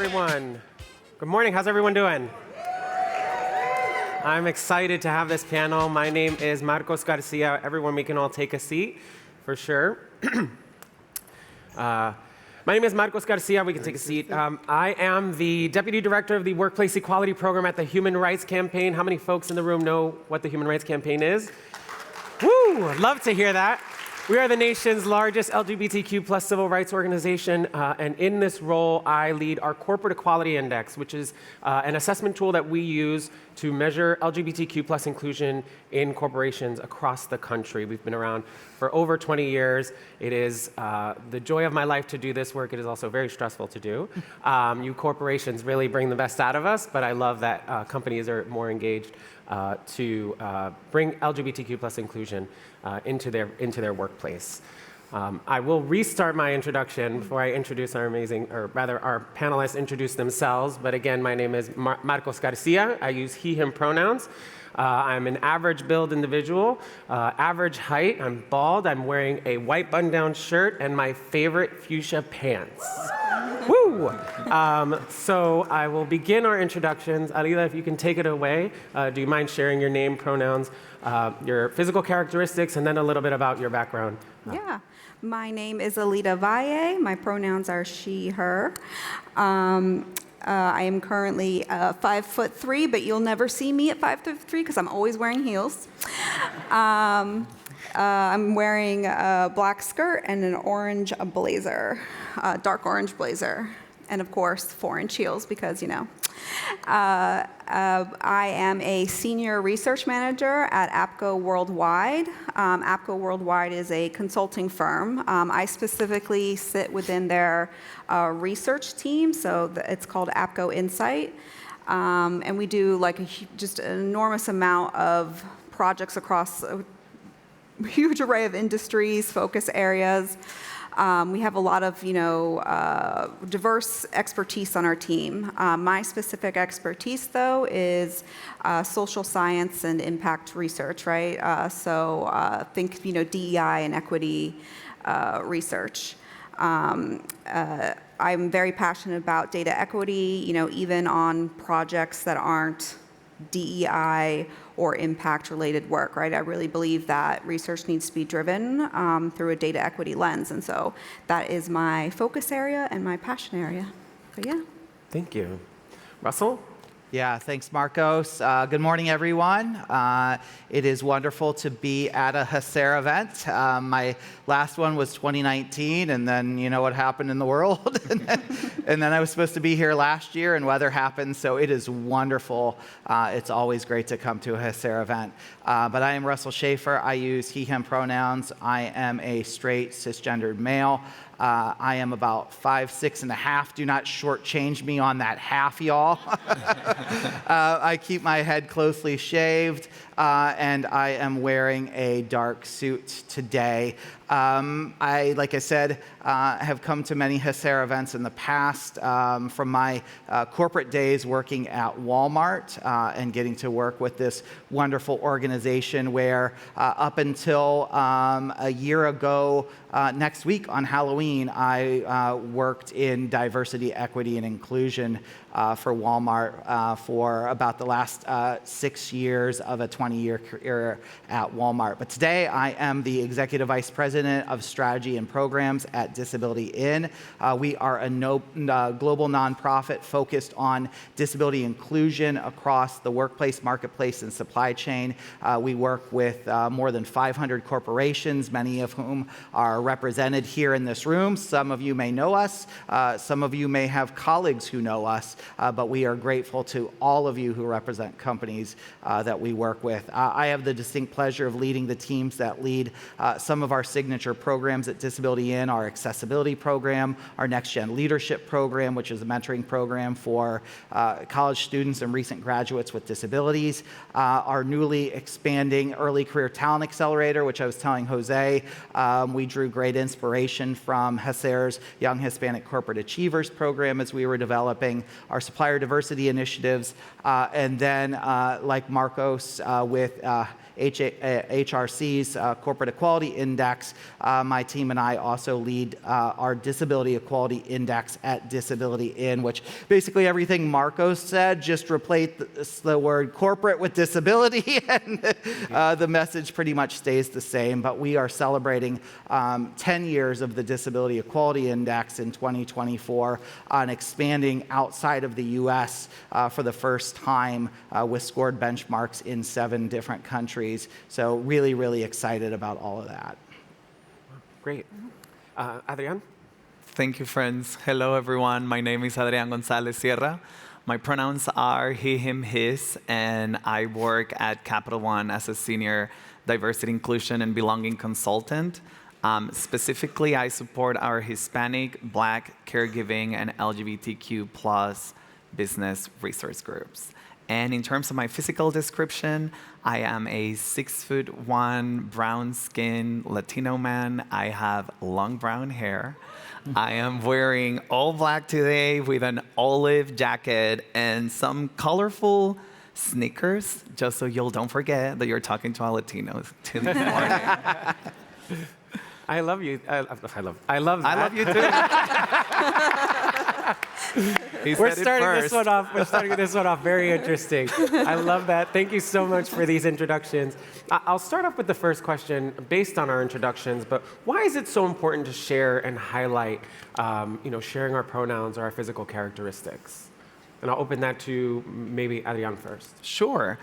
everyone. Good morning. How's everyone doing? I'm excited to have this panel. My name is Marcos Garcia. Everyone, we can all take a seat for sure. My name is Marcos Garcia. We can take a seat. I am the Deputy Director of the Workplace Equality Program at the Human Rights Campaign. How many folks in the room know what the Human Rights Campaign is? Woo! I'd love to hear that. We are the nation's largest LGBTQ plus civil rights organization, and in this role, I lead our Corporate Equality Index, which is an assessment tool that we use to measure LGBTQ plus inclusion in corporations across the country. We've been around for over 20 years. It is the joy of my life to do this work. It is also very stressful to do. You corporations really bring the best out of us, but I love that companies are more engaged to bring LGBTQ plus inclusion into their workplace. I will restart my introduction before I introduce our our panelists introduce themselves. But again, my name is Marcos Garcia. I use he, him pronouns. I'm an average build individual, average height. I'm bald. I'm wearing a white button-down shirt and my favorite fuchsia pants. Woo! So I will begin our introductions. Alida, if you can take it away. Do you mind sharing your name, pronouns, your physical characteristics, and then a little bit about your background? Yeah. My name is Alida Valle. My pronouns are she, her. I am currently 5'3", but you'll never see me at 5'3" because I'm always wearing heels. I'm wearing a black skirt and an orange blazer, dark orange blazer, and of course 4-inch heels because, you know. I am a senior research manager at APCO Worldwide. APCO Worldwide is a consulting firm. I specifically sit within their research team, so it's called APCO Insight. And we do like just an enormous amount of projects across a huge array of industries, focus areas. We have a lot of, diverse expertise on our team. My specific expertise, though, is social science and impact research, right? So think, DEI and equity research. I'm very passionate about data equity, even on projects that aren't DEI or impact-related work, right? I really believe that research needs to be driven through a data equity lens, and so that is my focus area and my passion area. So yeah. Thank you. Russell? Yeah, thanks, Marcos. Good morning, everyone. It is wonderful to be at a HACER event. My last one was 2019, and then you know what happened in the world. and then I was supposed to be here last year, and weather happened, so it is wonderful. It's always great to come to a HACER event. But I am Russell Schaefer. I use he, him pronouns. I am a straight, cisgendered male. I am about 5'6½". Do not shortchange me on that half, y'all. I keep my head closely shaved, and I am wearing a dark suit today. Like I said, have come to many HACER events in the past from my corporate days working at Walmart and getting to work with this wonderful organization where up until a year ago next week on Halloween, I worked in diversity, equity, and inclusion for Walmart for about the last 6 years of a 20-year career at Walmart. But today, I am the Executive Vice President of Strategy and Programs at Disability In. We are a global nonprofit focused on disability inclusion across the workplace, marketplace, and supply chain. We work with more than 500 corporations, many of whom are represented here in this room. Some of you may know us. Some of you may have colleagues who know us. But we are grateful to all of you who represent companies that we work with. I have the distinct pleasure of leading the teams that lead some of our signature programs at Disability In, our accessibility program, our Next Gen Leadership program, which is a mentoring program for college students and recent graduates with disabilities, our newly expanding Early Career Talent Accelerator, which I was telling Jose, we drew great inspiration from HACER's Young Hispanic Corporate Achievers program as we were developing our supplier diversity initiatives, and then like Marcos with HRC's Corporate Equality Index. My team and I also lead our Disability Equality Index at Disability In, which basically everything Marcos said, just replace the word corporate with disability, and the message pretty much stays the same. But we are celebrating 10 years of the Disability Equality Index in 2024 on expanding outside of the U.S. For the first time with scored benchmarks in 7 different countries. So really, really excited about all of that. Great. Adrian? Thank you, friends. Hello, everyone. My name is Adrian Gonzalez Sierra. My pronouns are he, him, his, and I work at Capital One as a senior diversity, inclusion, and belonging consultant. Specifically, I support our Hispanic, Black, caregiving, and LGBTQ+ business resource groups. And in terms of my physical description, I am a 6'1", brown-skinned Latino man. I have long brown hair. I am wearing all black today with an olive jacket and some colorful sneakers, just so you don't forget that you're talking to a Latino this morning. I love you. I love that. I love you too. We're starting this one off very interesting. I love that. Thank you so much for these introductions. I'll start off with the first question based on our introductions, but why is it so important to share and highlight, sharing our pronouns or our physical characteristics? And I'll open that to maybe Adrian first. Sure.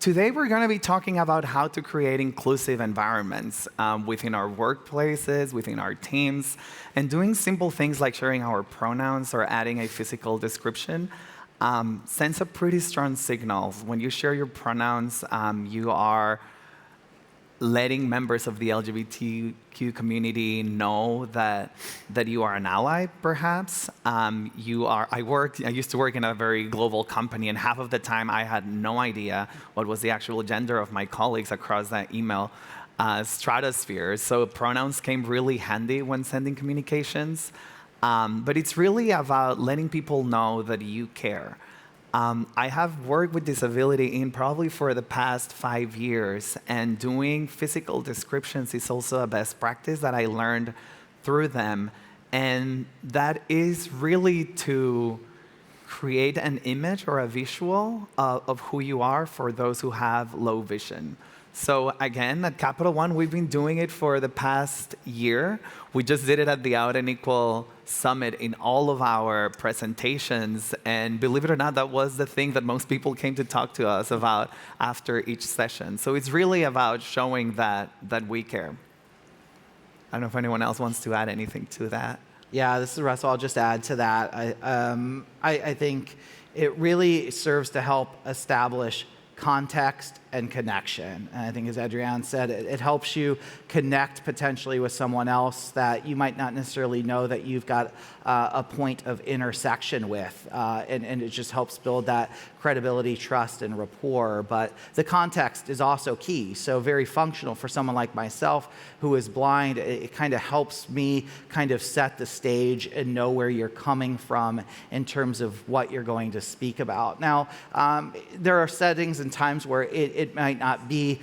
Today we're going to be talking about how to create inclusive environments within our workplaces, within our teams, and doing simple things like sharing our pronouns or adding a physical description sends a pretty strong signal. When you share your pronouns, you are letting members of the LGBTQ community know that you are an ally, perhaps. I used to work in a very global company, and half of the time I had no idea what was the actual gender of my colleagues across that email stratosphere. So pronouns came really handy when sending communications. But it's really about letting people know that you care. I have worked with disability in probably for the past 5 years, and doing physical descriptions is also a best practice that I learned through them. And that is really to create an image or a visual of who you are for those who have low vision. So again, at Capital One, we've been doing it for the past year. We just did it at the Out and Equal Summit in all of our presentations. And believe it or not, that was the thing that most people came to talk to us about after each session. So it's really about showing that we care. I don't know if anyone else wants to add anything to that. Yeah, this is Russell. I'll just add to that. I think it really serves to help establish context and connection. And I think, as Adrienne said, it helps you connect potentially with someone else that you might not necessarily know that you've got a point of intersection with. And it just helps build that credibility, trust, and rapport. But the context is also key. So very functional for someone like myself who is blind. It kind of helps me kind of set the stage and know where you're coming from in terms of what you're going to speak about. Now, there are settings and times where it might not be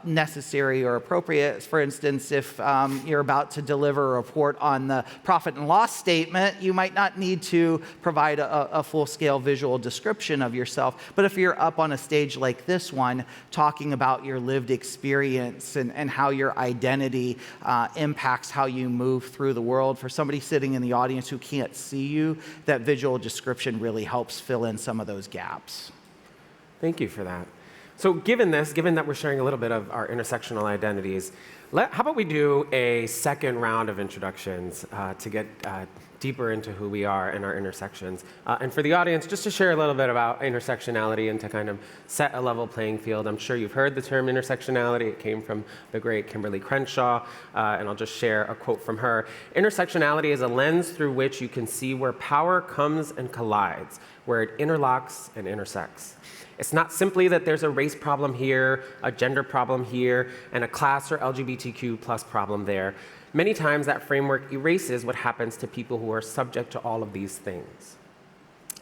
necessary or appropriate. For instance, if you're about to deliver a report on the profit and loss statement, you might not need to provide a full-scale visual description of yourself. But if you're up on a stage like this one, talking about your lived experience and how your identity impacts how you move through the world, for somebody sitting in the audience who can't see you, that visual description really helps fill in some of those gaps. Thank you for that. So given that we're sharing a little bit of our intersectional identities, how about we do a second round of introductions to get deeper into who we are and our intersections. And for the audience, just to share a little bit about intersectionality and to kind of set a level playing field. I'm sure you've heard the term intersectionality. It came from the great Kimberly Crenshaw, and I'll just share a quote from her. Intersectionality is a lens through which you can see where power comes and collides, where it interlocks and intersects. It's not simply that there's a race problem here, a gender problem here, and a class or LGBTQ+ problem there. Many times that framework erases what happens to people who are subject to all of these things.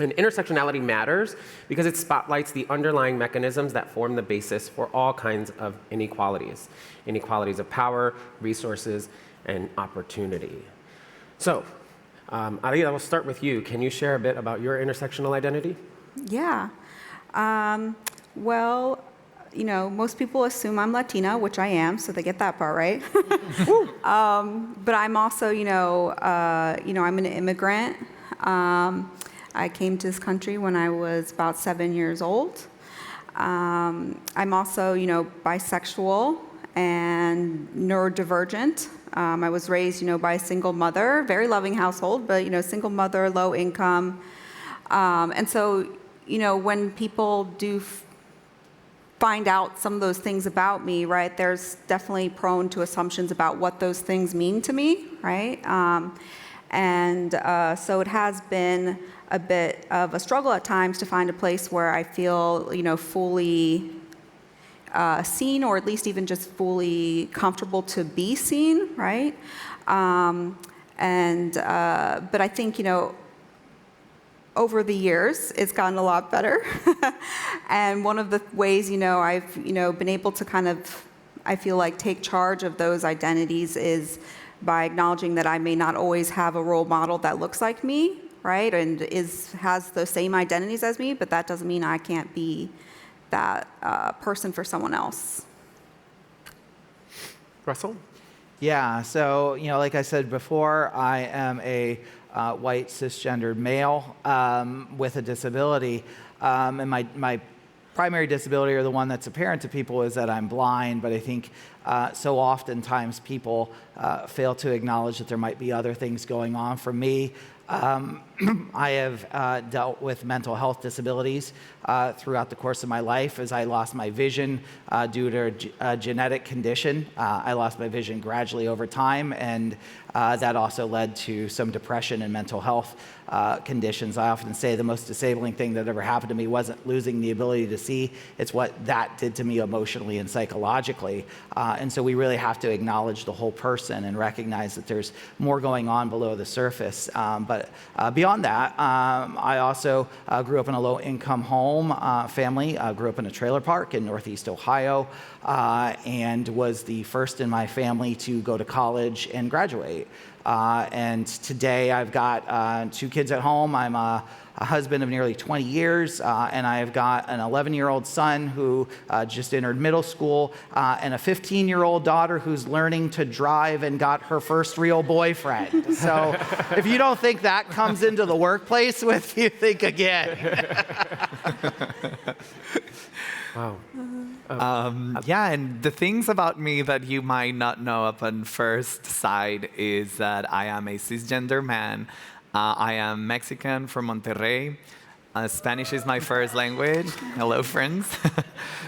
And intersectionality matters because it spotlights the underlying mechanisms that form the basis for all kinds of inequalities. Inequalities of power, resources, and opportunity. So, Aida, we'll start with you. Can you share a bit about your intersectional identity? Yeah. Well, you know, most people assume I'm Latina, which I am, so they get that part right. But I'm also, I'm an immigrant. I came to this country when I was about 7 years old. I'm also, bisexual and neurodivergent. I was raised, by a single mother, very loving household, but, single mother, low income. And so, when people do find out some of those things about me, right, there's definitely prone to assumptions about what those things mean to me, right? So it has been a bit of a struggle at times to find a place where I feel, fully seen, or at least even just fully comfortable to be seen, right? But I think, over the years, it's gotten a lot better. And one of the ways, I've, been able to kind of, I feel like, take charge of those identities is by acknowledging that I may not always have a role model that looks like me, right, and has the same identities as me, but that doesn't mean I can't be that person for someone else. Russell? Yeah, so, like I said before, I am a white cisgendered male with a disability. And my primary disability, or the one that's apparent to people, is that I'm blind. But I think so oftentimes people fail to acknowledge that there might be other things going on. For me, I have dealt with mental health disabilities throughout the course of my life. As I lost my vision due to a genetic condition, I lost my vision gradually over time, and that also led to some depression and mental health conditions. I often say the most disabling thing that ever happened to me wasn't losing the ability to see, it's what that did to me emotionally and psychologically. And so we really have to acknowledge the whole person and recognize that there's more going on below the surface. But beyond that, I also grew up in a low-income home family. Grew up in a trailer park in Northeast Ohio, and was the first in my family to go to college and graduate. And today I've got 2 kids at home. I'm a husband of nearly 20 years, and I've got an 11-year-old son who just entered middle school, and a 15-year-old daughter who's learning to drive and got her first real boyfriend. So if you don't think that comes into the workplace with you, think again. Wow. Yeah, and the things about me that you might not know upon first sight is that I am a cisgender man. I am Mexican from Monterrey. Spanish is my first language. Hello, friends.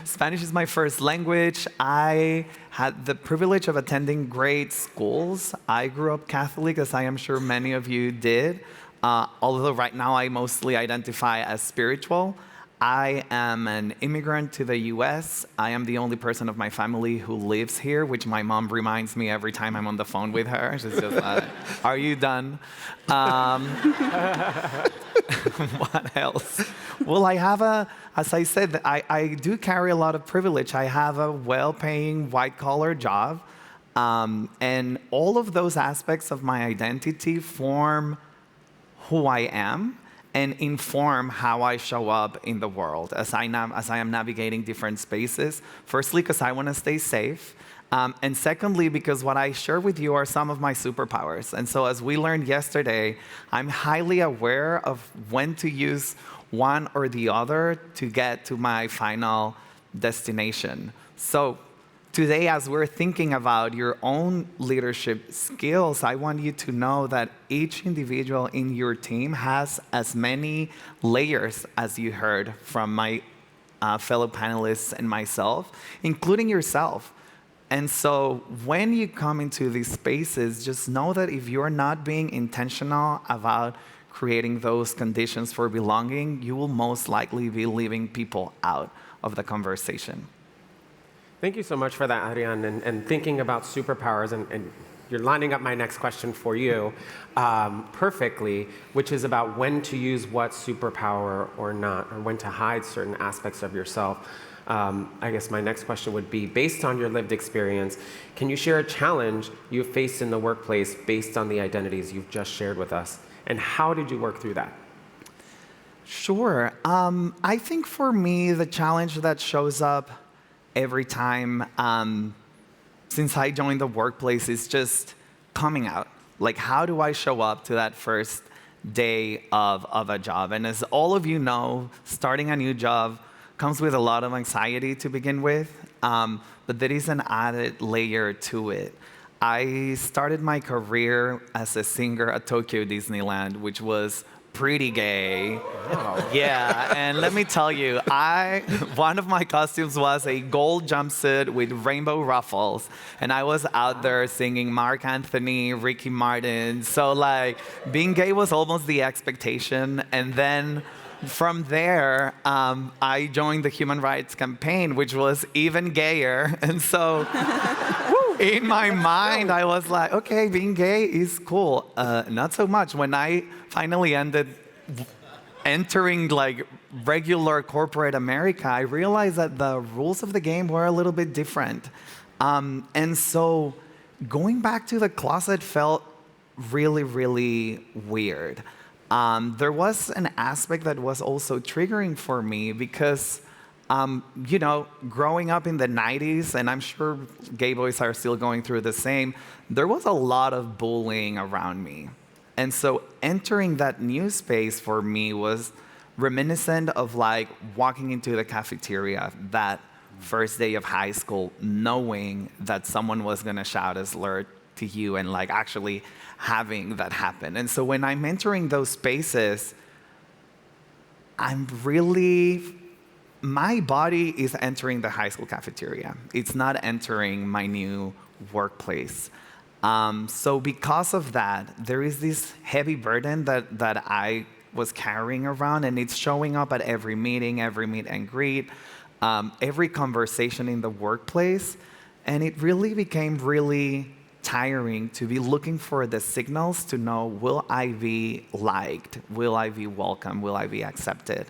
Spanish is my first language. I had the privilege of attending great schools. I grew up Catholic, as I am sure many of you did, although right now I mostly identify as spiritual. I am an immigrant to the US. I am the only person of my family who lives here, which my mom reminds me every time I'm on the phone with her. She's just like, are you done? What else? Well, I have as I said, I do carry a lot of privilege. I have a well-paying white-collar job. And all of those aspects of my identity form who I am and inform how I show up in the world as I am navigating different spaces. Firstly, because I want to stay safe. And secondly, because what I share with you are some of my superpowers. And so as we learned yesterday, I'm highly aware of when to use one or the other to get to my final destination. So today, as we're thinking about your own leadership skills, I want you to know that each individual in your team has as many layers as you heard from my fellow panelists and myself, including yourself. And so when you come into these spaces, just know that if you're not being intentional about creating those conditions for belonging, you will most likely be leaving people out of the conversation. Thank you so much for that, Adrian, and thinking about superpowers. And you're lining up my next question for you perfectly, which is about when to use what superpower or not, or when to hide certain aspects of yourself. I guess my next question would be, based on your lived experience, can you share a challenge you've faced in the workplace based on the identities you've just shared with us? And how did you work through that? Sure. I think for me, the challenge that shows up every time since I joined the workplace is just coming out. Like, how do I show up to that first day of a job? And as all of you know, starting a new job comes with a lot of anxiety to begin with, but there is an added layer to it. I started my career as a singer at Tokyo Disneyland, which was pretty gay. Wow. Yeah, and let me tell you, one of my costumes was a gold jumpsuit with rainbow ruffles, and I was out there singing Mark Anthony, Ricky Martin. So like, being gay was almost the expectation, and then from there, I joined the Human Rights Campaign, which was even gayer, and so in my mind, I was like, okay, being gay is cool. Not so much. When I finally ended entering like regular corporate America, I realized that the rules of the game were a little bit different. And so going back to the closet felt really, really weird. There was an aspect that was also triggering for me because you know, growing up in the 90s, and I'm sure gay boys are still going through the same, there was a lot of bullying around me. And so entering that new space for me was reminiscent of like walking into the cafeteria that first day of high school, knowing that someone was gonna shout a slur to you and like actually having that happen. And so when I'm entering those spaces, my body is entering the high school cafeteria. It's not entering my new workplace. So because of that, there is this heavy burden that I was carrying around, and it's showing up at every meeting, every meet and greet, every conversation in the workplace. And it really became really tiring to be looking for the signals to know, will I be liked? Will I be welcome? Will I be accepted?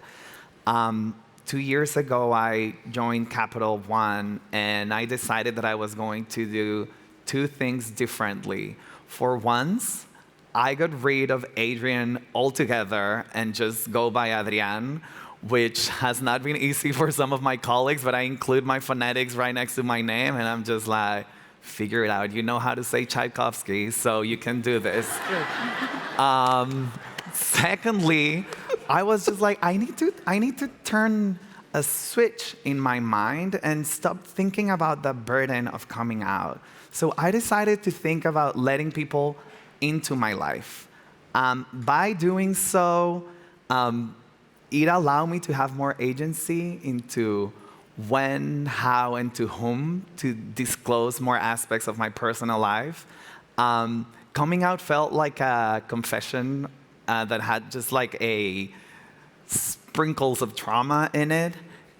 2 years ago, I joined Capital One, and I decided that I was going to do two things differently. For once, I got rid of Adrian altogether and just go by Adrian, which has not been easy for some of my colleagues, but I include my phonetics right next to my name, and I'm just like, figure it out. You know how to say Tchaikovsky, so you can do this. Secondly, I was just like, I need to turn a switch in my mind and stop thinking about the burden of coming out. So I decided to think about letting people into my life. By doing so, it allowed me to have more agency into when, how, and to whom to disclose more aspects of my personal life. Coming out felt like a confession that had just like sprinkles of trauma in it.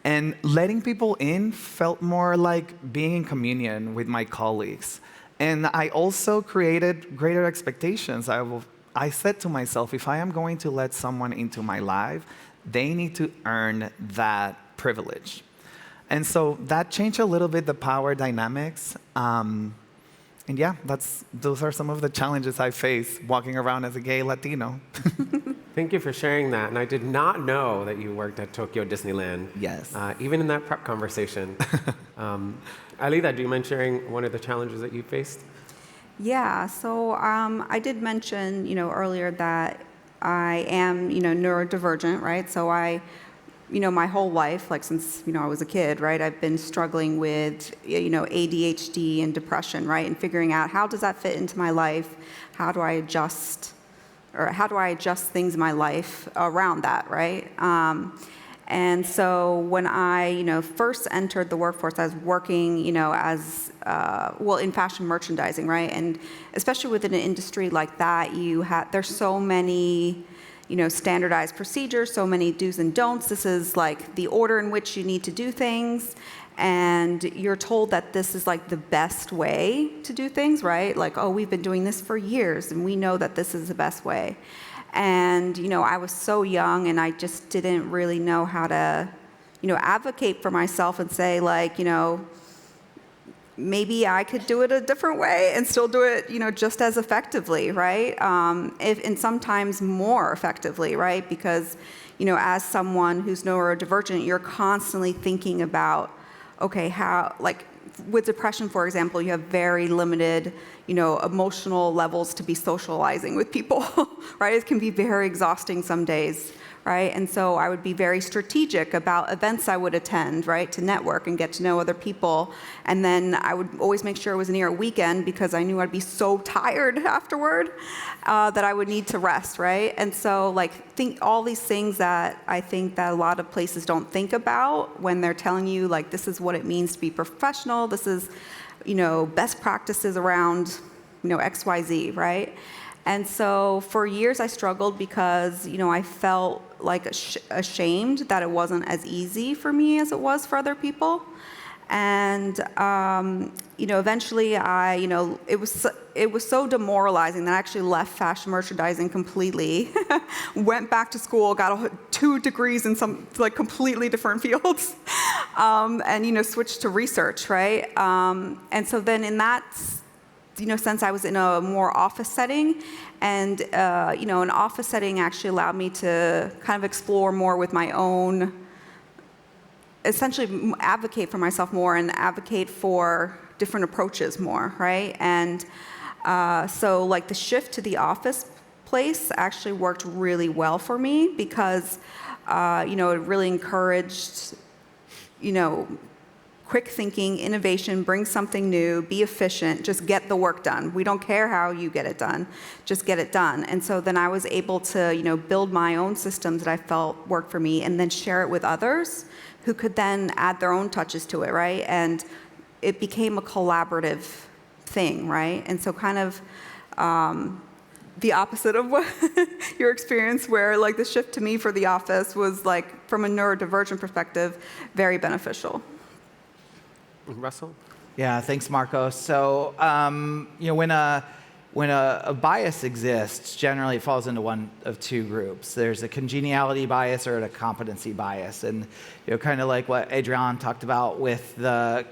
And letting people in felt more like being in communion with my colleagues. And I also created greater expectations. I said to myself, if I am going to let someone into my life, they need to earn that privilege. And so that changed a little bit the power dynamics. And yeah, those are some of the challenges I face walking around as a gay Latino. Thank you for sharing that. And I did not know that you worked at Tokyo Disneyland. Yes. Even in that prep conversation. Alida, do you mind sharing one of the challenges that you faced? Yeah, so I did mention, earlier that I am, neurodivergent, right? So my whole life, like since, I was a kid, right, I've been struggling with, ADHD and depression, right? And figuring out how does that fit into my life? How do I adjust things in my life around that, right? And so when I, first entered the workforce, I was working, as, in fashion merchandising, right? And especially within an industry like that, there's so many, standardized procedures, so many do's and don'ts. This is like the order in which you need to do things. And you're told that this is like the best way to do things, right? Like, oh, we've been doing this for years and we know that this is the best way. And, I was so young and I just didn't really know how to, advocate for myself and say like, maybe I could do it a different way and still do it, just as effectively, right? And sometimes more effectively, right? Because, as someone who's neurodivergent, you're constantly thinking about, okay, how, like with depression, for example, you have very limited, emotional levels to be socializing with people, right? It can be very exhausting some days, right? And so I would be very strategic about events I would attend, right, to network and get to know other people. And then I would always make sure it was near a weekend because I knew I'd be so tired afterward that I would need to rest, right? And so think all these things that I think that a lot of places don't think about when they're telling you like, this is what it means to be professional. This is, best practices around, XYZ, right? And so for years I struggled because, I felt like ashamed that it wasn't as easy for me as it was for other people. And, eventually it was so demoralizing that I actually left fashion merchandising completely, went back to school, got 2 degrees in some completely different fields, and, switched to research, right? And so then in that sense I was in a more office setting, and an office setting actually allowed me to kind of explore more with my own, essentially advocate for myself more and advocate for different approaches more, right? And so the shift to the office place actually worked really well for me because it really encouraged quick thinking, innovation, bring something new, be efficient, just get the work done. We don't care how you get it done, just get it done. And so then I was able to, build my own systems that I felt worked for me and then share it with others who could then add their own touches to it, right? And it became a collaborative thing, right? And so kind of the opposite of what your experience where the shift to me for the office was from a neurodivergent perspective, very beneficial. Russell? Yeah, thanks, Marcos. So, when a bias exists, generally it falls into one of 2 groups. There's a congeniality bias or a competency bias, and kind of like what Adrian talked about with the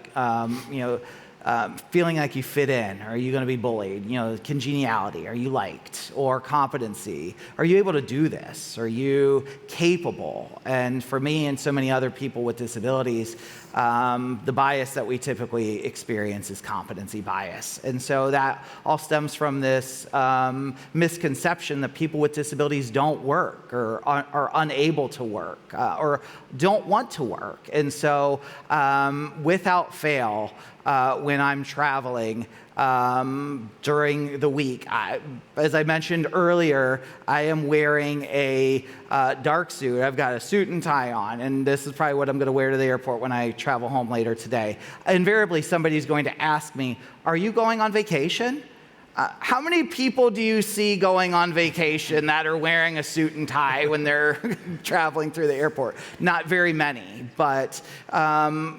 feeling like you fit in. Are you going to be bullied? Congeniality. Are you liked? Or competency. Are you able to do this? Are you capable? And for me and so many other people with disabilities, the bias that we typically experience is competency bias. And so that all stems from this misconception that people with disabilities don't work or are unable to work or don't want to work. And so without fail, when I'm traveling during the week, as I mentioned earlier, I am wearing a dark suit. I've got a suit and tie on, and this is probably what I'm going to wear to the airport when I travel home later today. Invariably, somebody's going to ask me, "Are you going on vacation?" How many people do you see going on vacation that are wearing a suit and tie when they're traveling through the airport? Not very many, but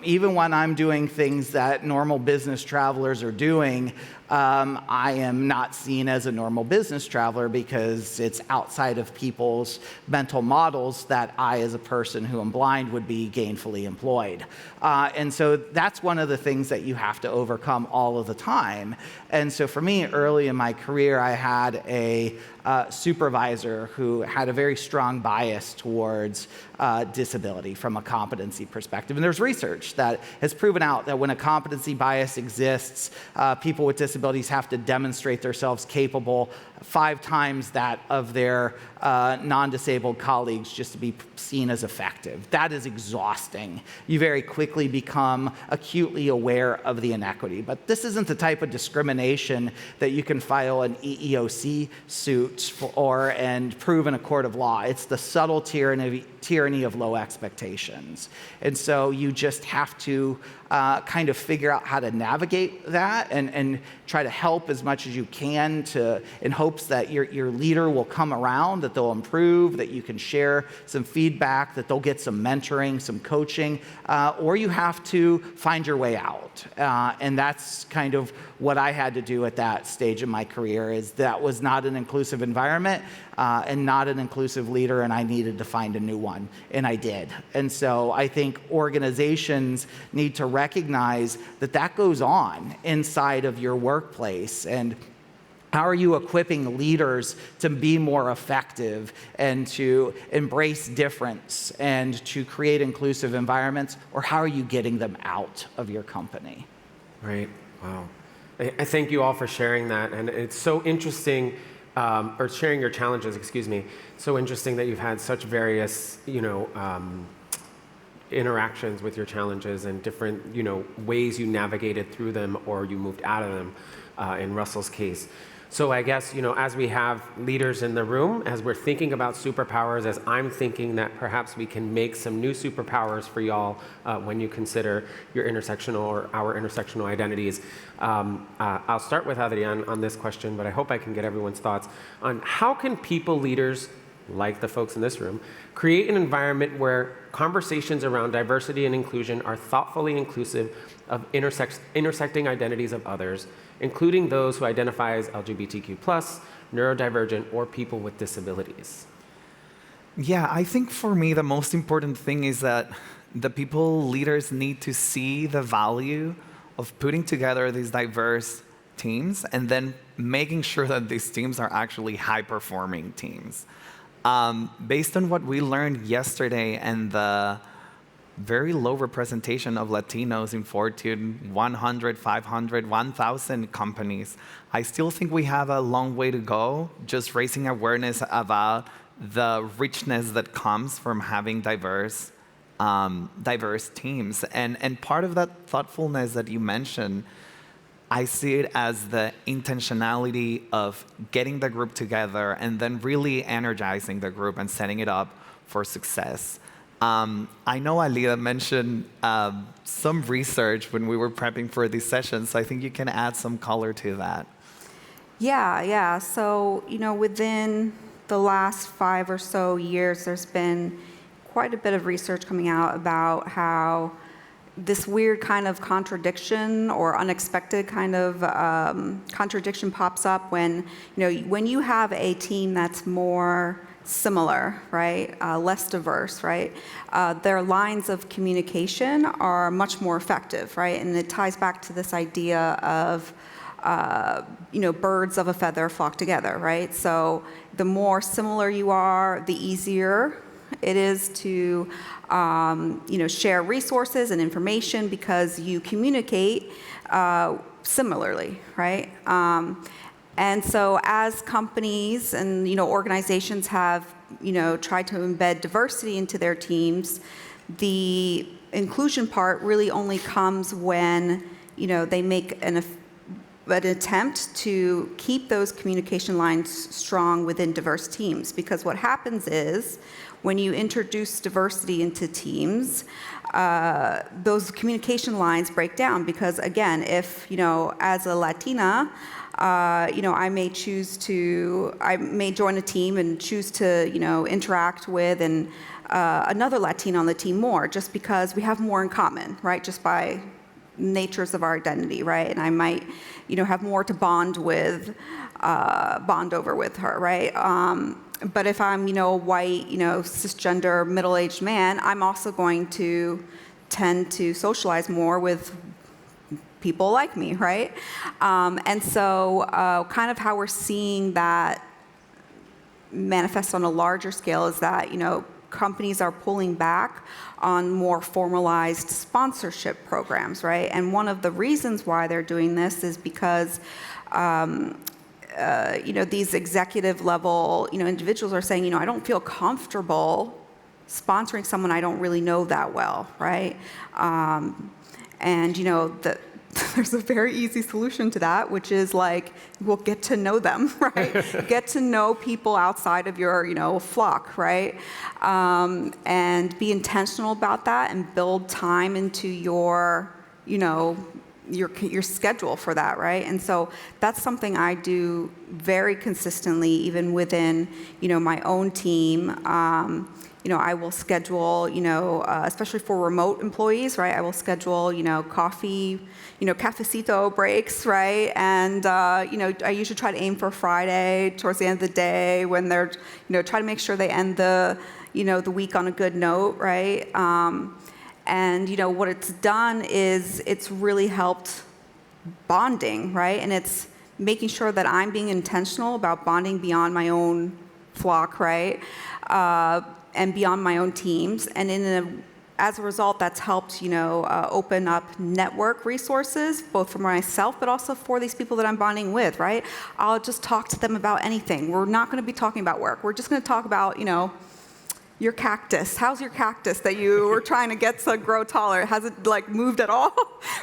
even when I'm doing things that normal business travelers are doing, I am not seen as a normal business traveler because it's outside of people's mental models that I, as a person who am blind, would be gainfully employed. And so that's one of the things that you have to overcome all of the time. And so for me, early in my career, I had a supervisor who had a very strong bias towards disability from a competency perspective. And there's research that has proven out that when a competency bias exists, people with disabilities have to demonstrate themselves capable 5 times that of their non-disabled colleagues just to be seen as effective. That is exhausting. You very quickly become acutely aware of the inequity. But this isn't the type of discrimination that you can file an EEOC suit for and prove in a court of law. It's the subtle tyranny tyranny of low expectations. And so you just have to kind of figure out how to navigate that and try to help as much as you can in hopes that your leader will come around, that they'll improve, that you can share some feedback, that they'll get some mentoring, some coaching, or you have to find your way out. And that's kind of what I had to do at that stage of my career, is that was not an inclusive environment and not an inclusive leader, and I needed to find a new one, and I did. And so I think organizations need to recognize that that goes on inside of your workplace, and how are you equipping leaders to be more effective and to embrace difference and to create inclusive environments, or how are you getting them out of your company? Right, wow. I thank you all for sharing that, and it's so interesting, or sharing your challenges, excuse me. So interesting that you've had such various, interactions with your challenges and different, ways you navigated through them or you moved out of them, in Russell's case. So I guess, as we have leaders in the room, as we're thinking about superpowers, as I'm thinking that perhaps we can make some new superpowers for y'all when you consider your intersectional or our intersectional identities. I'll start with Adrian on this question, but I hope I can get everyone's thoughts on how can people leaders, like the folks in this room, create an environment where conversations around diversity and inclusion are thoughtfully inclusive of intersecting identities of others, including those who identify as LGBTQ+, neurodivergent, or people with disabilities? Yeah, I think for me, the most important thing is that the people leaders need to see the value of putting together these diverse teams and then making sure that these teams are actually high-performing teams. Based on what we learned yesterday and the very low representation of Latinos in Fortune 100, 500, 1,000 companies, I still think we have a long way to go just raising awareness about the richness that comes from having diverse teams. And part of that thoughtfulness that you mentioned, I see it as the intentionality of getting the group together and then really energizing the group and setting it up for success. I know Alida mentioned some research when we were prepping for these sessions, so I think you can add some color to that. Yeah. So, within the last 5 or so years, there's been quite a bit of research coming out about how this weird kind of contradiction or unexpected kind of contradiction pops up when you have a team that's more similar, right, less diverse, right, their lines of communication are much more effective, right, and it ties back to this idea of birds of a feather flock together, right? So the more similar you are, the easier it is to share resources and information because you communicate similarly, right? And so as companies and organizations have tried to embed diversity into their teams, the inclusion part really only comes when they make an attempt to keep those communication lines strong within diverse teams. Because what happens is when you introduce diversity into teams, those communication lines break down. Because again, if as a Latina, I may join a team and choose to interact with another Latina on the team more, just because we have more in common, right? Just by natures of our identity, right? And I might have more to bond over with her, right? But if I'm a white cisgender middle-aged man, I'm also going to tend to socialize more with people like me, right? And so kind of how we're seeing that manifest on a larger scale is that companies are pulling back on more formalized sponsorship programs, right? And one of the reasons why they're doing this is because these executive level individuals are saying, I don't feel comfortable sponsoring someone I don't really know that well, right? And there's a very easy solution to that, which is like, well, get to know them, right? Get to know people outside of your, flock, right? And be intentional about that and build time into your, your schedule for that, right? And so that's something I do very consistently, even within, my own team. I will schedule, especially for remote employees, right? I will schedule, coffee, cafecito breaks, right? And, I usually try to aim for Friday towards the end of the day when they're, try to make sure they end the, the week on a good note, right? And, what it's done is it's really helped bonding, right? And it's making sure that I'm being intentional about bonding beyond my own flock, right? And beyond my own teams. And as a result, that's helped, open up network resources, both for myself, but also for these people that I'm bonding with, right? I'll just talk to them about anything. We're not going to be talking about work. We're just going to talk about, your cactus. How's your cactus that you were trying to get to grow taller? Has it moved at all?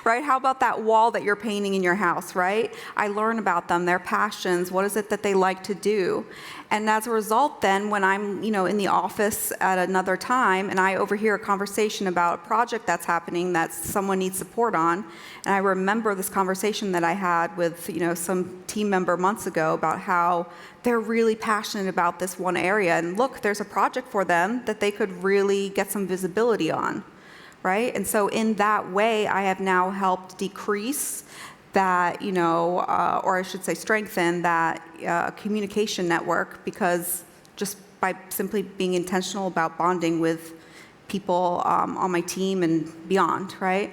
Right? How about that wall that you're painting in your house, right? I learn about them, their passions, what is it that they like to do? And as a result, then, when I'm, in the office at another time and I overhear a conversation about a project that's happening that someone needs support on, and I remember this conversation that I had with, some team member months ago about how they're really passionate about this one area, and look, there's a project for them that they could really get some visibility on, right? And so in that way, I have now helped decrease that, or I should say strengthen that communication network, because just by simply being intentional about bonding with people on my team and beyond, right?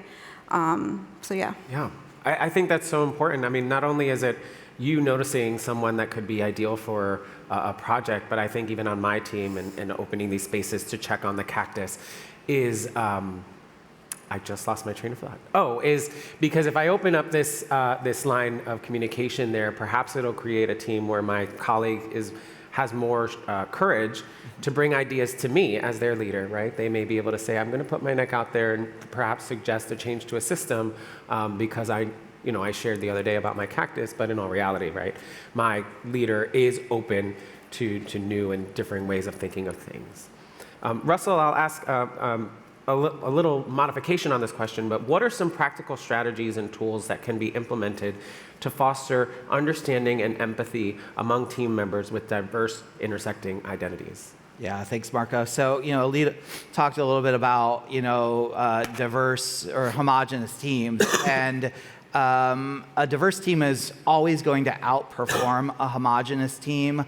So yeah. Yeah, I think that's so important. I mean, not only is it you noticing someone that could be ideal for a project, but I think even on my team and opening these spaces to check on the cactus is, I just lost my train of thought. Oh, is because if I open up this line of communication there, perhaps it'll create a team where my colleague has more courage to bring ideas to me as their leader, right? They may be able to say, I'm going to put my neck out there and perhaps suggest a change to a system because I shared the other day about my cactus, but in all reality, right, my leader is open to new and differing ways of thinking of things. Russell, I'll ask a little modification on this question, but what are some practical strategies and tools that can be implemented to foster understanding and empathy among team members with diverse, intersecting identities? Yeah, thanks, Marco. So, Alita talked a little bit about, diverse or homogenous teams, and a diverse team is always going to outperform a homogenous team,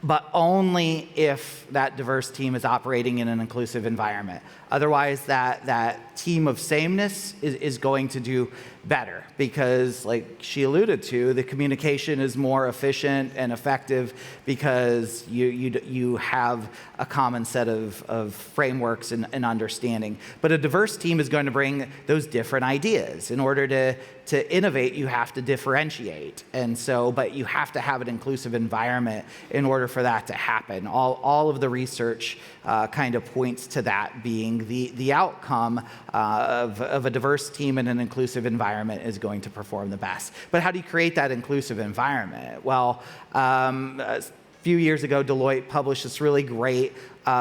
but only if that diverse team is operating in an inclusive environment. Otherwise, that team of sameness is going to do better, because, like she alluded to, the communication is more efficient and effective because you have a common set of frameworks and understanding. But a diverse team is going to bring those different ideas. In order to innovate, you have to differentiate. And so, but you have to have an inclusive environment in order for that to happen. All of the research kind of points to that being the outcome of a diverse team in an inclusive environment is going to perform the best. But how do you create that inclusive environment? Well, a few years ago, Deloitte published this really great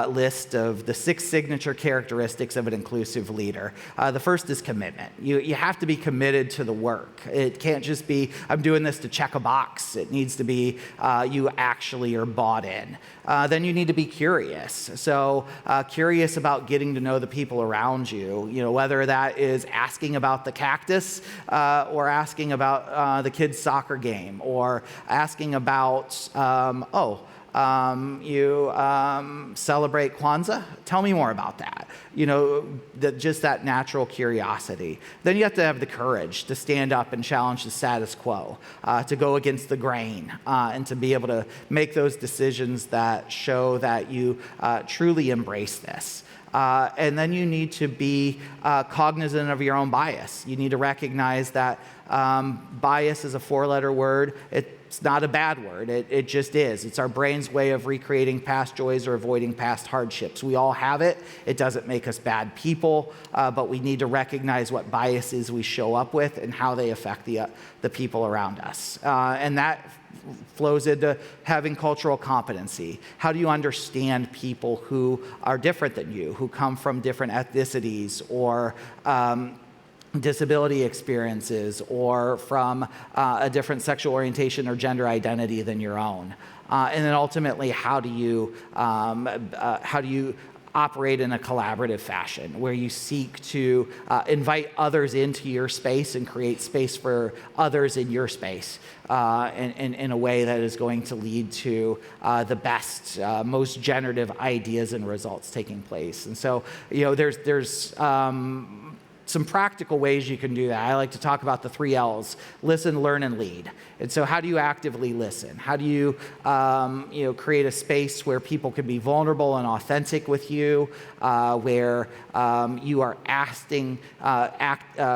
list of the 6 signature characteristics of an inclusive leader. The first is commitment. You have to be committed to the work. It can't just be, I'm doing this to check a box. It needs to be you actually are bought in. Then you need to be curious. So curious about getting to know the people around you, whether that is asking about the cactus or asking about the kids' soccer game, or asking about, you celebrate Kwanzaa? Tell me more about that. Just that natural curiosity. Then you have to have the courage to stand up and challenge the status quo, to go against the grain, and to be able to make those decisions that show that you truly embrace this. And then you need to be cognizant of your own bias. You need to recognize that bias is a 4-letter word. It's not a bad word. It just is. It's our brain's way of recreating past joys or avoiding past hardships. We all have it. It doesn't make us bad people, but we need to recognize what biases we show up with and how they affect the people around us. And that flows into having cultural competency. How do you understand people who are different than you, who come from different ethnicities or disability experiences, or from a different sexual orientation or gender identity than your own? And then ultimately, how do you operate in a collaborative fashion where you seek to invite others into your space and create space for others in your space in a way that is going to lead to the best, most generative ideas and results taking place? And so, there's some practical ways you can do that. I like to talk about the 3 L's: listen, learn, and lead. And so how do you actively listen? How do you, create a space where people can be vulnerable and authentic with you, where you are asking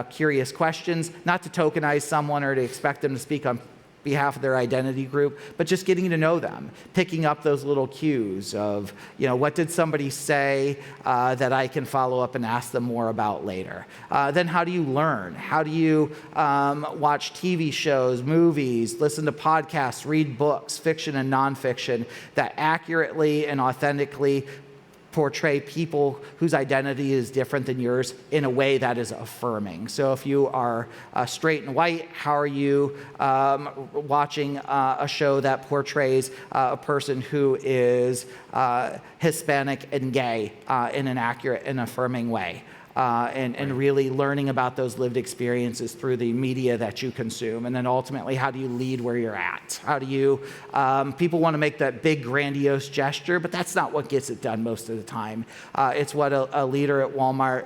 curious questions, not to tokenize someone or to expect them to speak on behalf of their identity group, but just getting to know them, picking up those little cues of, what did somebody say that I can follow up and ask them more about later. Then how do you learn? How do you watch TV shows, movies, listen to podcasts, read books, fiction and nonfiction, that accurately and authentically portray people whose identity is different than yours in a way that is affirming? So if you are straight and white, how are you watching a show that portrays a person who is Hispanic and gay in an accurate and affirming way? And really learning about those lived experiences through the media that you consume. And then ultimately, how do you lead where you're at? How do you, people want to make that big grandiose gesture, but that's not what gets it done most of the time. It's what a leader at Walmart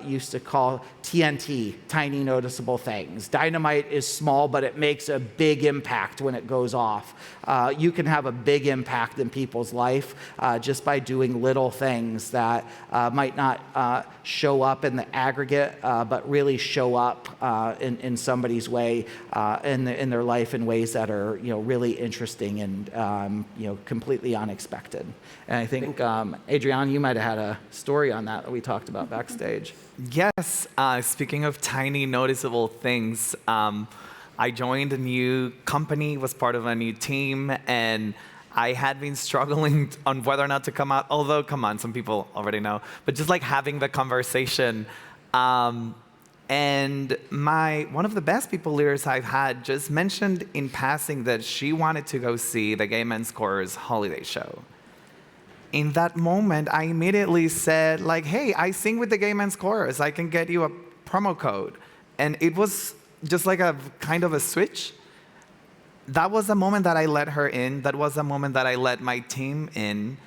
used to call TNT, tiny noticeable things. Dynamite is small, but it makes a big impact when it goes off. You can have a big impact in people's life just by doing little things that might not show up in the aggregate, but really show up in somebody's way in their life in ways that are really interesting and completely unexpected. And I think Adriana, you might have had a story on that we talked about backstage. Yes. Speaking of tiny noticeable things, I joined a new company, was part of a new team, and I had been struggling on whether or not to come out, although, come on, some people already know, but just like having the conversation. And one of the best people leaders I've had just mentioned in passing that she wanted to go see the Gay Men's Chorus holiday show. In that moment, I immediately said, hey, I sing with the Gay Men's Chorus. I can get you a promo code. And it was just like a kind of a switch. That was the moment that I let her in. That was the moment that I let my team in.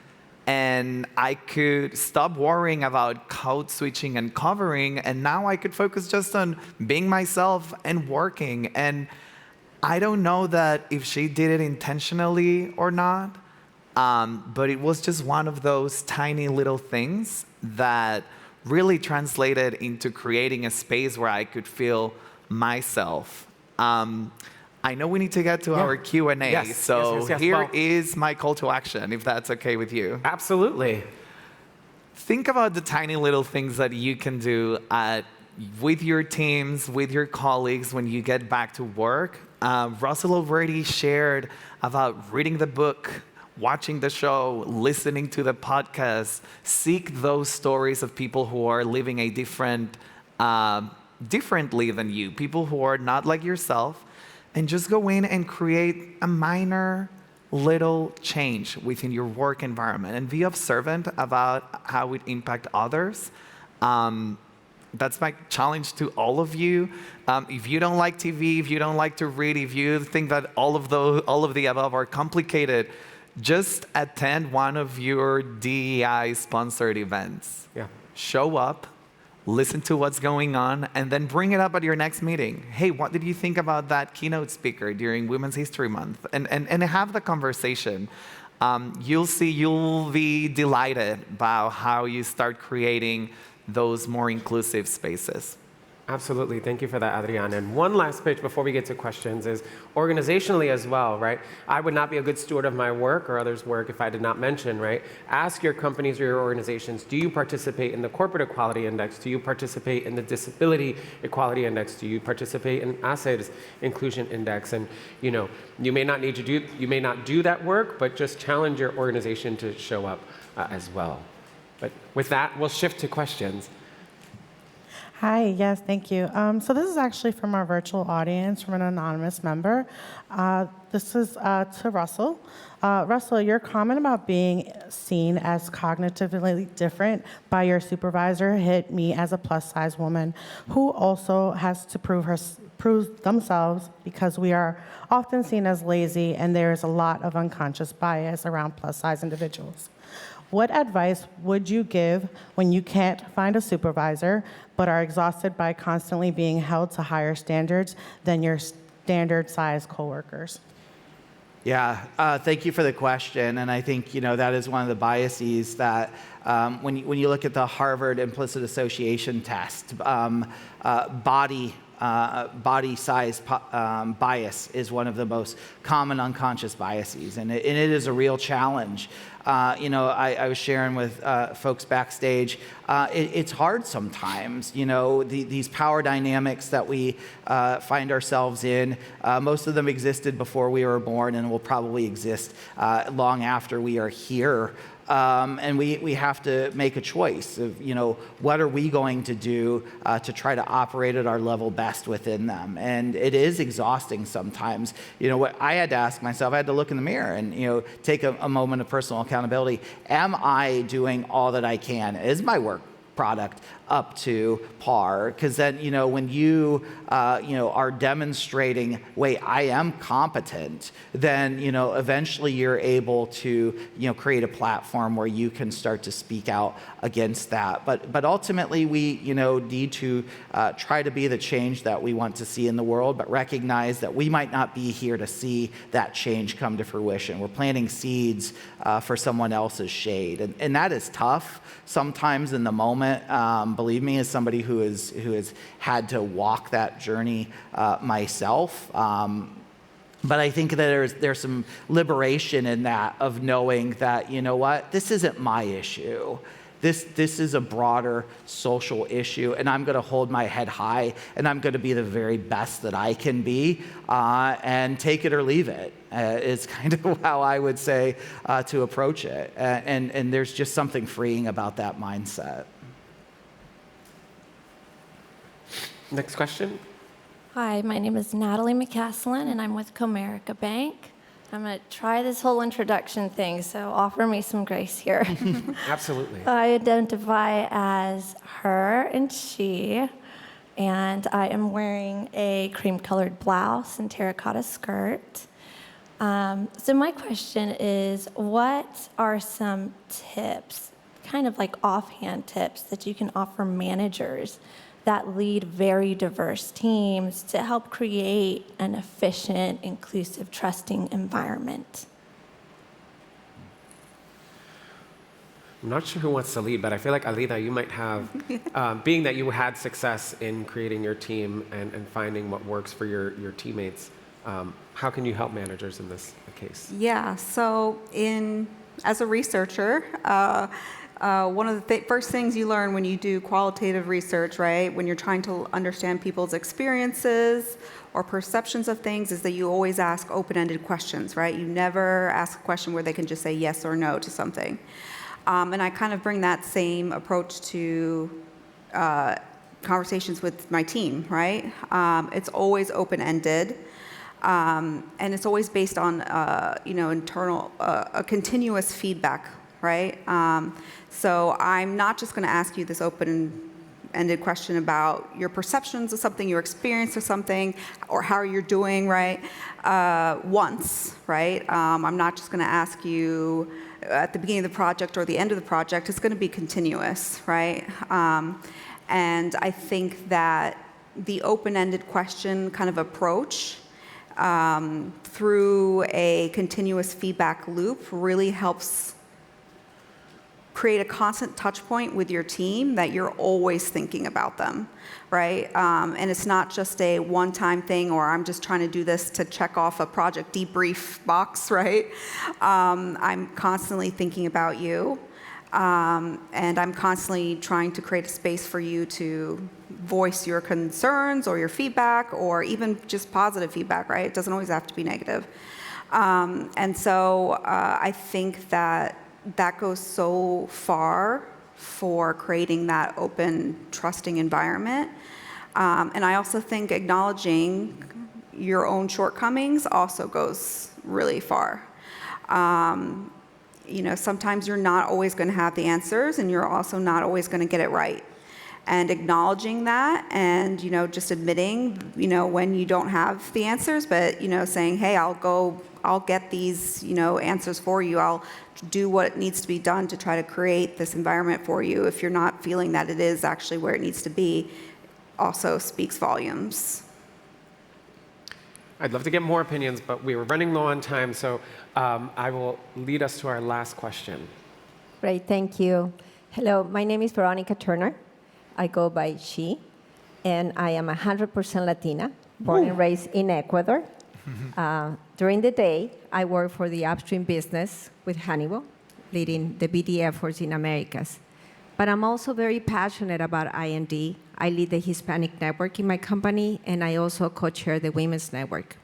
And I could stop worrying about code switching and covering. And now I could focus just on being myself and working. And I don't know that if she did it intentionally or not, but it was just one of those tiny little things that really translated into creating a space where I could feel myself. I know we need to get to our Q&A, Yes. Here is my call to action, if that's okay with you. Absolutely. Think about the tiny little things that you can do with your teams, with your colleagues when you get back to work. Russell already shared about reading the book, watching the show, listening to the podcast. Seek those stories of people who are living a differently than you, people who are not like yourself, and just go in and create a minor little change within your work environment and be observant about how it impacts others. That's my challenge to all of you. If you don't like TV, if you don't like to read, if you think that all of the above are complicated, just attend one of your DEI-sponsored events. Yeah. Show up, listen to what's going on, and then bring it up at your next meeting. Hey, what did you think about that keynote speaker during Women's History Month? And have the conversation. You'll be delighted by how you start creating those more inclusive spaces. Absolutely. Thank you for that, Adriana. And one last pitch before we get to questions is organizationally as well, right? I would not be a good steward of my work or others' work if I did not mention, right? Ask your companies or your organizations, do you participate in the Corporate Equality Index? Do you participate in the Disability Equality Index? Do you participate in ASED's Inclusion Index? And you may not do that work, but just challenge your organization to show up as well. But with that, we'll shift to questions. Hi, yes, thank you. So this is actually from our virtual audience, from an anonymous member. This is to Russell. Russell, your comment about being seen as cognitively different by your supervisor hit me as a plus-size woman who also has to prove themselves because we are often seen as lazy and there is a lot of unconscious bias around plus-size individuals. What advice would you give when you can't find a supervisor but are exhausted by constantly being held to higher standards than your standard-sized coworkers? Yeah, thank you for the question. And I think that is one of the biases that when you look at the Harvard Implicit Association test, body size bias is one of the most common unconscious biases, and it is a real challenge. I was sharing with folks backstage. It's hard sometimes. These power dynamics that we find ourselves in, most of them existed before we were born and will probably exist long after we are here. And we have to make a choice of, what are we going to do to try to operate at our level best within them. And it is exhausting sometimes. What I had to ask myself, I had to look in the mirror and, take a moment of personal accountability. Am I doing all that I can? Is my work product up to par? Because then, when you, are demonstrating, wait, I am competent, then, eventually you're able to, create a platform where you can start to speak out against that. But ultimately, we, need to try to be the change that we want to see in the world, but recognize that we might not be here to see that change come to fruition. We're planting seeds for someone else's shade. And that is tough sometimes in the moment. Believe me, as somebody who has had to walk that journey myself. But I think that there's some liberation in that, of knowing that, what, this isn't my issue. This is a broader social issue, and I'm going to hold my head high, and I'm going to be the very best that I can be, and take it or leave it. Is kind of how I would say to approach it. And there's just something freeing about that mindset. Next question. Hi, my name is Natalie McCaslin, and I'm with Comerica Bank. I'm going to try this whole introduction thing, so offer me some grace here. Absolutely. I identify as her and she, and I am wearing a cream-colored blouse and terracotta skirt. So my question is, what are some tips, kind of like offhand tips, that you can offer managers that lead very diverse teams to help create an efficient, inclusive, trusting environment? I'm not sure who wants to lead, but I feel like, Alida, you might have, being that you had success in creating your team and finding what works for your teammates, how can you help managers in this case? Yeah, so as a researcher, one of the first things you learn when you do qualitative research, right, when you're trying to understand people's experiences or perceptions of things, is that you always ask open-ended questions, right? You never ask a question where they can just say yes or no to something. And I kind of bring that same approach to conversations with my team, right? It's always open-ended. And it's always based on, internal, a continuous feedback, right? So I'm not just going to ask you this open-ended question about your perceptions of something, your experience of something, or how you're doing, right? Once, right? I'm not just going to ask you at the beginning of the project or the end of the project. It's going to be continuous, right? And I think that the open-ended question kind of approach through a continuous feedback loop really helps create a constant touch point with your team that you're always thinking about them, right? And it's not just a one-time thing, or I'm just trying to do this to check off a project debrief box, right? I'm constantly thinking about you. And I'm constantly trying to create a space for you to voice your concerns or your feedback, or even just positive feedback, right? It doesn't always have to be negative. And so I think that goes so far for creating that open, trusting environment. And I also think acknowledging your own shortcomings also goes really far. Sometimes you're not always going to have the answers, and you're also not always going to get it right. And acknowledging that, and just admitting, when you don't have the answers, but saying, hey, I'll get these, answers for you. I'll do what needs to be done to try to create this environment for you. If you're not feeling that it is actually where it needs to be, also speaks volumes. I'd love to get more opinions, but we were running low on time, so I will lead us to our last question. Great, thank you. Hello, my name is Veronica Turner. I go by she, and I am 100% Latina, born and raised in Ecuador. During the day, I work for the upstream business with Honeywell, leading the BD efforts in Americas. But I'm also very passionate about I&D. I lead the Hispanic network in my company, and I also co-chair the Women's Network.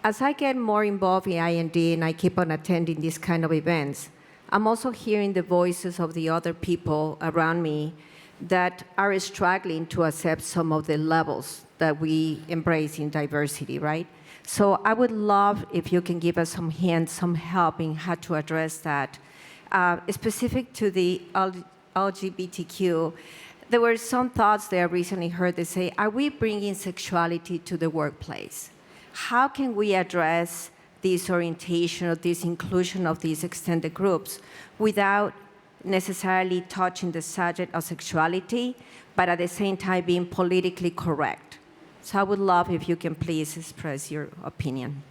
As I get more involved in I&D and I keep on attending these kind of events, I'm also hearing the voices of the other people around me that are struggling to accept some of the levels that we embrace in diversity, right? So I would love if you can give us some hints, some help in how to address that. Specific to the LGBTQ, there were some thoughts that I recently heard that say, are we bringing sexuality to the workplace? How can we address this orientation or this inclusion of these extended groups without necessarily touching the subject of sexuality, but at the same time being politically correct? So I would love if you can please express your opinion.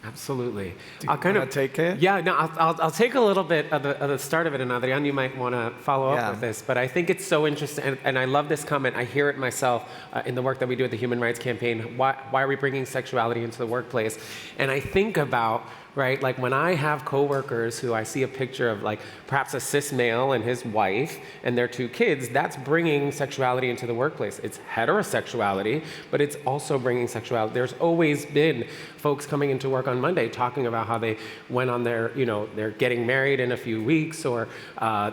Absolutely. I'll kind of take it. Yeah, no, I'll take a little bit of the start of it, and Adrián, you might want to follow up with this. But I think it's so interesting, and I love this comment. I hear it myself in the work that we do at the Human Rights Campaign. Why are we bringing sexuality into the workplace? And I think about, right, like when I have coworkers who I see a picture of, like perhaps a cis male and his wife and their 2 kids, that's bringing sexuality into the workplace. It's heterosexuality, but it's also bringing sexuality. There's always been folks coming into work on Monday talking about how they went on their, they're getting married in a few weeks, or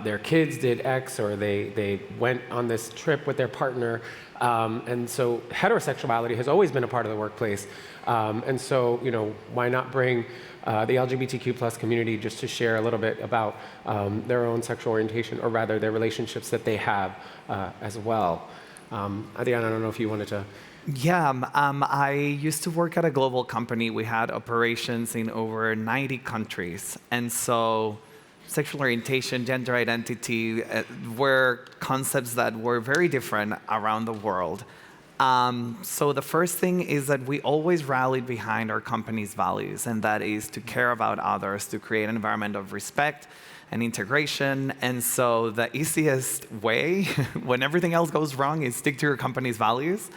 their kids did X, or they went on this trip with their partner. And so heterosexuality has always been a part of the workplace. And so, why not bring the LGBTQ plus community just to share a little bit about their own sexual orientation, or rather their relationships that they have as well. Adrián, I don't know if you wanted to. Yeah, I used to work at a global company. We had operations in over 90 countries. And so sexual orientation, gender identity were concepts that were very different around the world. So the first thing is that we always rallied behind our company's values, and that is to care about others, to create an environment of respect and integration. And so the easiest way, when everything else goes wrong, is stick to your company's values.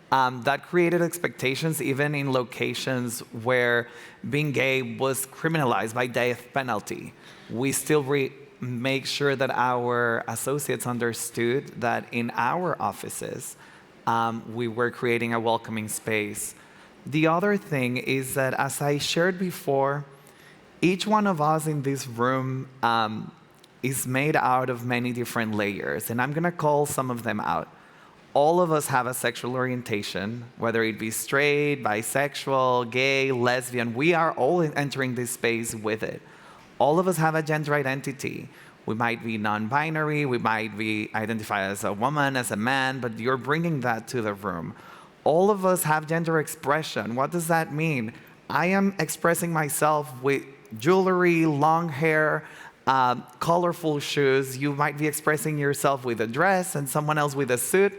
That created expectations even in locations where being gay was criminalized by death penalty. We still make sure that our associates understood that in our offices, we were creating a welcoming space. The other thing is that, as I shared before, each one of us in this room is made out of many different layers, and I'm going to call some of them out. All of us have a sexual orientation, whether it be straight, bisexual, gay, lesbian. We are all entering this space with it. All of us have a gender identity. We might be non-binary, we might be identified as a woman, as a man, but you're bringing that to the room. All of us have gender expression. What does that mean? I am expressing myself with jewelry, long hair, colorful shoes. You might be expressing yourself with a dress and someone else with a suit.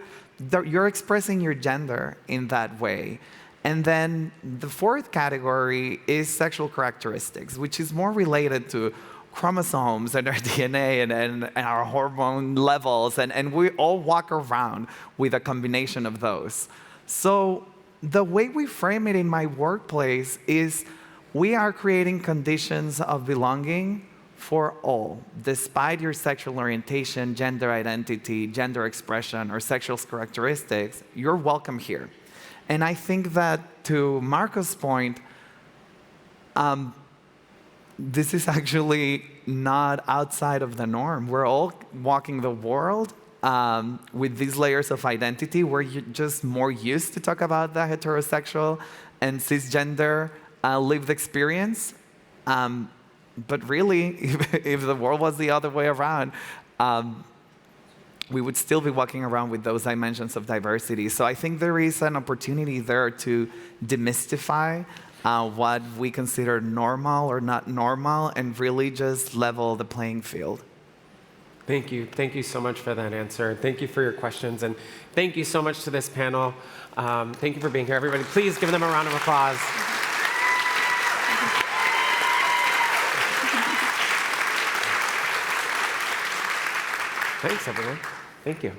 You're expressing your gender in that way. And then the fourth category is sexual characteristics, which is more related to chromosomes and our DNA and our hormone levels, and we all walk around with a combination of those. So the way we frame it in my workplace is we are creating conditions of belonging for all, despite your sexual orientation, gender identity, gender expression, or sexual characteristics. You're welcome here. And I think that, to Marco's point, this is actually not outside of the norm. We're all walking the world with these layers of identity. We're just more used to talk about the heterosexual and cisgender lived experience. But really, if the world was the other way around, we would still be walking around with those dimensions of diversity. So I think there is an opportunity there to demystify what we consider normal or not normal, and really just level the playing field. Thank you. Thank you so much for that answer. Thank you for your questions. And thank you so much to this panel. Thank you for being here. Everybody, please give them a round of applause. Thanks, everyone. Thank you.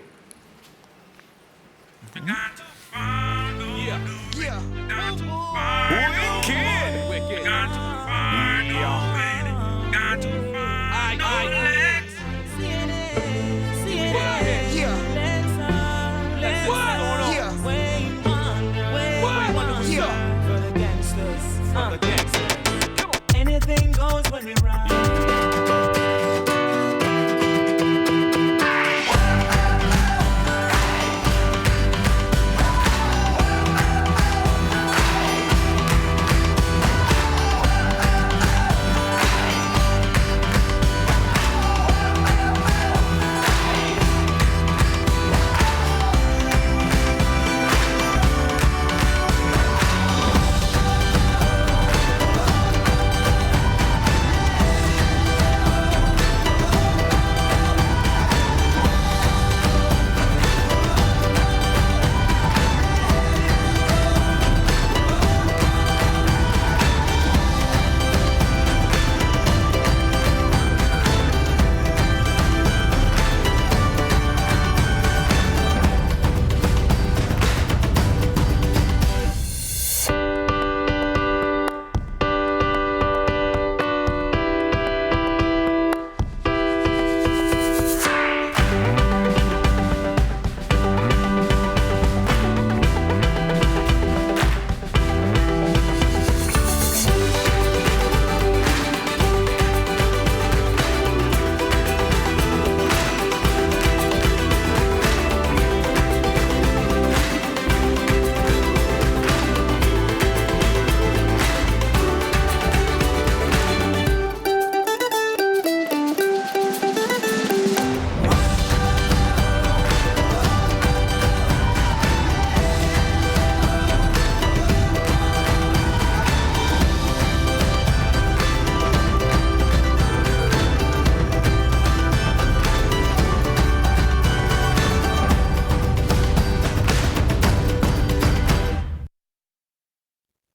Anything goes when we ride.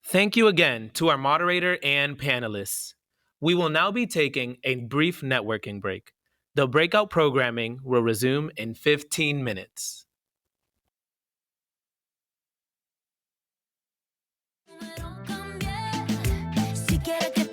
Thank you again to our moderator and panelists. We will now be taking a brief networking break. The breakout programming will resume in 15 minutes. Si quiere que